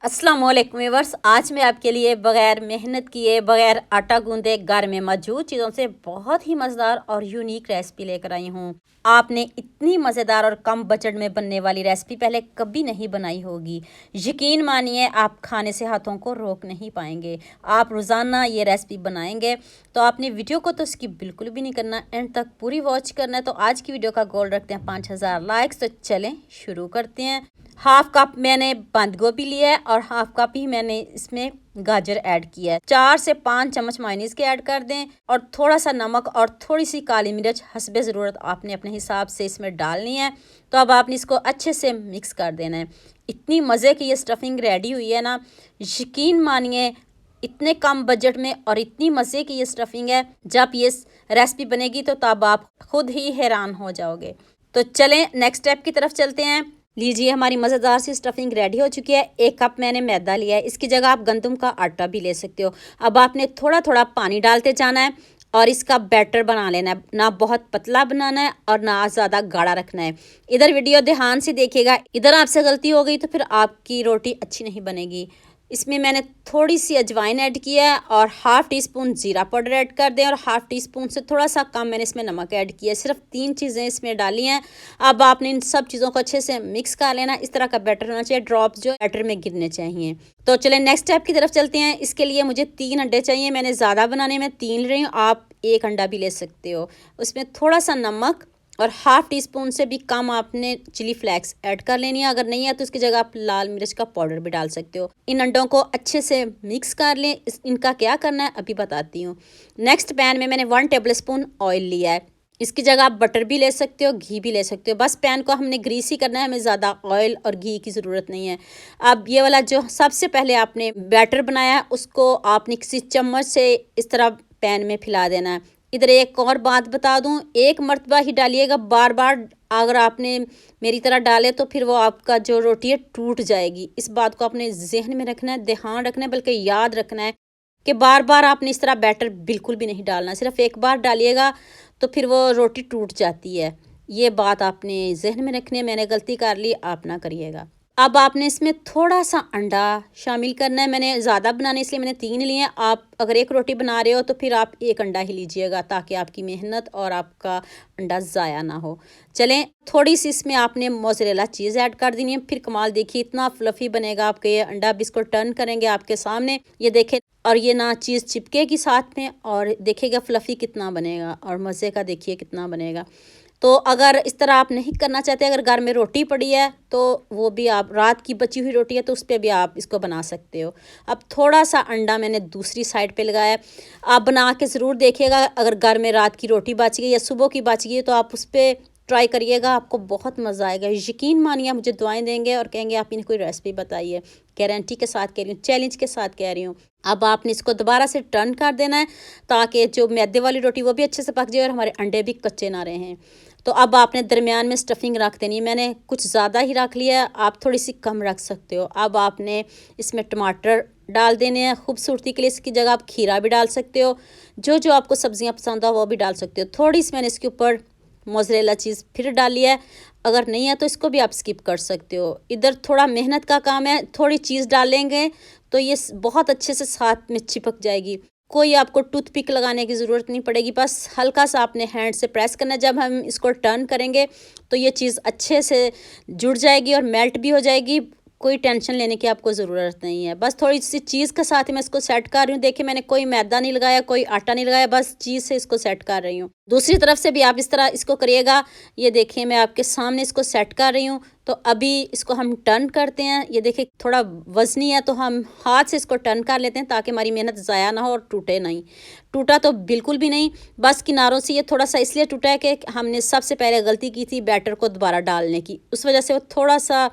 अस्सलाम वालेकुम व्यूअर्स। आज मैं आपके लिए बग़ैर मेहनत किए, बग़ैर आटा गूंदे, घर में मौजूद चीज़ों से बहुत ही मज़ेदार और यूनिक रेसिपी लेकर आई हूँ। आपने इतनी मज़ेदार और कम बजट में बनने वाली रेसिपी पहले कभी नहीं बनाई होगी। यकीन मानिए, आप खाने से हाथों को रोक नहीं पाएंगे। आप रोज़ाना ये रेसिपी बनाएंगे तो आपने वीडियो को तो स्किप बिल्कुल भी नहीं करना, एंड तक पूरी वॉच करना है। तो आज की वीडियो का गोल रखते हैं 5000 लाइक्स। तो चलें शुरू करते हैं। हाफ कप मैंने बंद गोभी लिया है और हाफ कप ही मैंने इसमें गाजर ऐड किया है। 4 से 5 चम्मच मायोनीज के ऐड कर दें और थोड़ा सा नमक और थोड़ी सी काली मिर्च हस्बे ज़रूरत आपने अपने हिसाब से इसमें डालनी है। तो अब आपने इसको अच्छे से मिक्स कर देना है। इतनी मज़े की ये स्टफिंग रेडी हुई है ना, यकीन मानिए इतने कम बजट में और इतनी मज़े की ये स्टफिंग है। जब ये रेसिपी बनेगी तो तब आप खुद ही हैरान हो जाओगे। तो चलें नेक्स्ट स्टेप की तरफ चलते हैं। लीजिए, हमारी मज़ेदार सी स्टफिंग रेडी हो चुकी है। 1 कप मैंने मैदा लिया है, इसकी जगह आप गंदम का आटा भी ले सकते हो। अब आपने थोड़ा थोड़ा पानी डालते जाना है और इसका बैटर बना लेना है। ना बहुत पतला बनाना है और ना ज़्यादा गाढ़ा रखना है। इधर वीडियो ध्यान से देखिएगा, इधर आपसे गलती हो गई तो फिर आपकी रोटी अच्छी नहीं बनेगी। इसमें मैंने थोड़ी सी अजवाइन ऐड किया है और हाफ़ टी स्पून ज़ीरा पाउडर ऐड कर दें और हाफ़ टी स्पून से थोड़ा सा कम मैंने इसमें नमक ऐड किया है। सिर्फ 3 चीज़ें इसमें डाली हैं। अब आपने इन सब चीज़ों को अच्छे से मिक्स कर लेना। इस तरह का बैटर होना चाहिए, ड्रॉप जो बैटर में गिरने चाहिए। तो चलें नेक्स्ट स्टेप की तरफ चलते हैं। इसके लिए मुझे 3 अंडे चाहिए। मैंने ज़्यादा बनाने में 3 ले रही हूँ, आप 1 अंडा भी ले सकते हो। उसमें थोड़ा सा नमक और हाफ़ टी स्पून से भी कम आपने चिली फ्लेक्स ऐड कर लेनी है। अगर नहीं है तो इसकी जगह आप लाल मिर्च का पाउडर भी डाल सकते हो। इन अंडों को अच्छे से मिक्स कर लें। इनका क्या करना है अभी बताती हूँ। नेक्स्ट पैन में मैंने 1 टेबल स्पून ऑयल लिया है। इसकी जगह आप बटर भी ले सकते हो, घी भी ले सकते हो। बस पैन को हमने ग्रीस ही करना है, हमें ज़्यादा ऑयल और घी की ज़रूरत नहीं है। अब ये वाला जो सबसे पहले आपने बैटर बनाया है उसको आपने किसी चम्मच से इस तरह पैन में फैला देना है। इधर एक और बात बता दूं, एक मर्तबा ही डालिएगा, बार बार अगर आपने मेरी तरह डाले तो फिर वो आपका जो रोटी है टूट जाएगी। इस बात को आपने जहन में रखना है, ध्यान रखना है, बल्कि याद रखना है कि बार बार आपने इस तरह बैटर बिल्कुल भी नहीं डालना। सिर्फ एक बार डालिएगा तो फिर वो रोटी टूट जाती है। ये बात आपने जहन में रखनी है। मैंने गलती कर ली, आप ना करिएगा। अब आपने इसमें थोड़ा सा अंडा शामिल करना है। मैंने ज़्यादा बनाने इसलिए मैंने 3 लिए हैं। आप अगर 1 रोटी बना रहे हो तो फिर आप 1 अंडा ही लीजिएगा, ताकि आपकी मेहनत और आपका अंडा ज़ाया ना हो। चलें, थोड़ी सी इसमें आपने मोज़रेला चीज़ ऐड कर देनी है। फिर कमाल देखिए, इतना फ्लफ़ी बनेगा आपका ये अंडा। अब इसको टर्न करेंगे आपके सामने, ये देखें, और ये ना चीज़ चिपकेगी साथ में, और देखिएगा फ्लफ़ी कितना बनेगा और मज़े का देखिए कितना बनेगा। तो अगर इस तरह आप नहीं करना चाहते, अगर घर में रोटी पड़ी है तो वो भी आप, रात की बची हुई रोटी है तो उस पर भी आप इसको बना सकते हो। अब थोड़ा सा अंडा मैंने दूसरी साइड पे लगाया है। आप बना के ज़रूर देखिएगा। अगर घर में रात की रोटी बच गई या सुबह की बच गई है तो आप उस पर ट्राई करिएगा, आपको बहुत मज़ा आएगा। यकीन मानिए, मुझे दुआएं देंगे और कहेंगे आप इन्हें कोई रेसिपी बताइए। गारंटी के साथ कह रही हूँ, चैलेंज के साथ कह रही हूँ। अब आपने इसको दोबारा से टर्न कर देना है ताकि जो मैदे वाली रोटी वो भी अच्छे से पक जाए और हमारे अंडे भी कच्चे ना रहें। तो अब आपने दरमियान में स्टफिंग रख देनी है। मैंने कुछ ज़्यादा ही रख लिया है, आप थोड़ी सी कम रख सकते हो। अब आपने इसमें टमाटर डाल देने हैं खूबसूरती के लिए। इसकी जगह आप खीरा भी डाल सकते हो। जो जो आपको सब्जियां पसंद हो वो भी डाल सकते हो। थोड़ी सी मैंने इसके ऊपर मोज़रेला चीज़ फिर डाली है। अगर नहीं है तो इसको भी आप स्किप कर सकते हो। इधर थोड़ा मेहनत का काम है, थोड़ी चीज़ डालेंगे तो ये बहुत अच्छे से साथ में चिपक जाएगी। कोई आपको टूथपिक लगाने की ज़रूरत नहीं पड़ेगी, बस हल्का सा आपने हैंड से प्रेस करना है। जब हम इसको टर्न करेंगे तो ये चीज़ अच्छे से जुड़ जाएगी और मेल्ट भी हो जाएगी। कोई टेंशन लेने की आपको ज़रूरत नहीं है। बस थोड़ी सी चीज़ के साथ ही मैं इसको सेट कर रही हूँ। देखिए, मैंने कोई मैदा नहीं लगाया, कोई आटा नहीं लगाया, बस चीज़ से इसको सेट कर रही हूँ। दूसरी तरफ से भी आप इस तरह इसको करिएगा। ये देखिए, मैं आपके सामने इसको सेट कर रही हूँ। तो अभी इसको हम टर्न करते हैं। ये देखिए थोड़ा वज़नी है तो हम हाथ से इसको टर्न कर लेते हैं ताकि हमारी मेहनत ज़ाया ना हो और टूटे नहीं। टूटा तो बिल्कुल भी नहीं, बस किनारों से ये थोड़ा सा इसलिए टूटा है कि हमने सबसे पहले गलती की थी बैटर को दोबारा डालने की, उस वजह से वो थोड़ा सा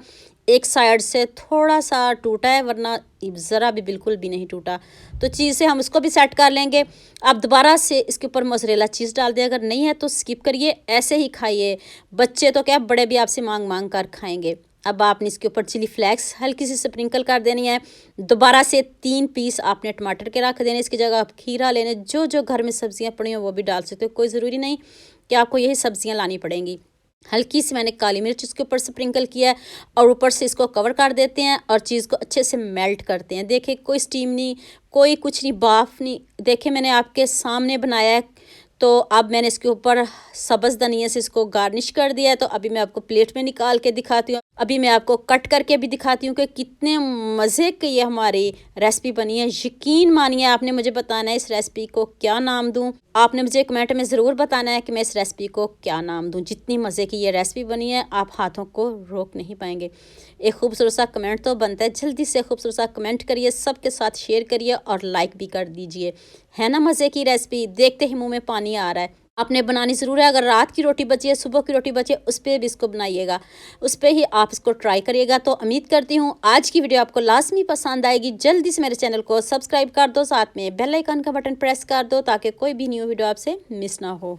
एक साइड से थोड़ा सा टूटा है, वरना ज़रा भी बिल्कुल भी नहीं टूटा। तो चीज़ से हम उसको भी सेट कर लेंगे। अब दोबारा से इसके ऊपर मोज़रेला चीज़ डाल दें। अगर नहीं है तो स्किप करिए, ऐसे ही खाइए। बच्चे तो क्या, बड़े भी आपसे मांग मांग कर खाएंगे। अब आपने इसके ऊपर चिली फ्लेक्स हल्की सी स्प्रिंकल कर देनी है। दोबारा से 3 पीस आपने टमाटर के रख देने। इसकी जगह आप खीरा लेने, जो जो घर में सब्जियां पड़ी हो वो भी डाल सकते हो। कोई ज़रूरी नहीं कि आपको यही सब्जियां लानी पड़ेंगी। हल्की सी मैंने काली मिर्च इसके ऊपर स्प्रिंकल किया है और ऊपर से इसको कवर कर देते हैं और चीज़ को अच्छे से मेल्ट करते हैं। देखिए कोई स्टीम नहीं, कोई कुछ नहीं, बाफ नहीं। देखिए मैंने आपके सामने बनाया है। तो अब मैंने इसके ऊपर सब्ज़ धनिया से इसको गार्निश कर दिया है। तो अभी मैं आपको प्लेट में निकाल के दिखाती हूँ। अभी मैं आपको कट करके भी दिखाती हूँ कि कितने मज़े की ये हमारी रेसिपी बनी है। यकीन मानिए, आपने मुझे बताना है इस रेसिपी को क्या नाम दूँ। आपने मुझे कमेंट में ज़रूर बताना है कि मैं इस रेसिपी को क्या नाम दूँ। जितनी मज़े की ये रेसिपी बनी है, आप हाथों को रोक नहीं पाएंगे। एक खूबसूरत सा कमेंट तो बनता है, जल्दी से खूबसूरत सा कमेंट करिए, सबके साथ शेयर करिए और लाइक भी कर दीजिए। है ना मज़े की रेसिपी? देखते ही मुँह में पानी आ रहा है। आपने बनानी ज़रूर है। अगर रात की रोटी बची है, सुबह की रोटी बची है, उस पर भी इसको बनाइएगा, उस पर ही आप इसको ट्राई करिएगा। तो उम्मीद करती हूँ आज की वीडियो आपको लाजमी पसंद आएगी। जल्दी से मेरे चैनल को सब्सक्राइब कर दो, साथ में बेल आइकन का बटन प्रेस कर दो ताकि कोई भी न्यू वीडियो आपसे मिस ना हो।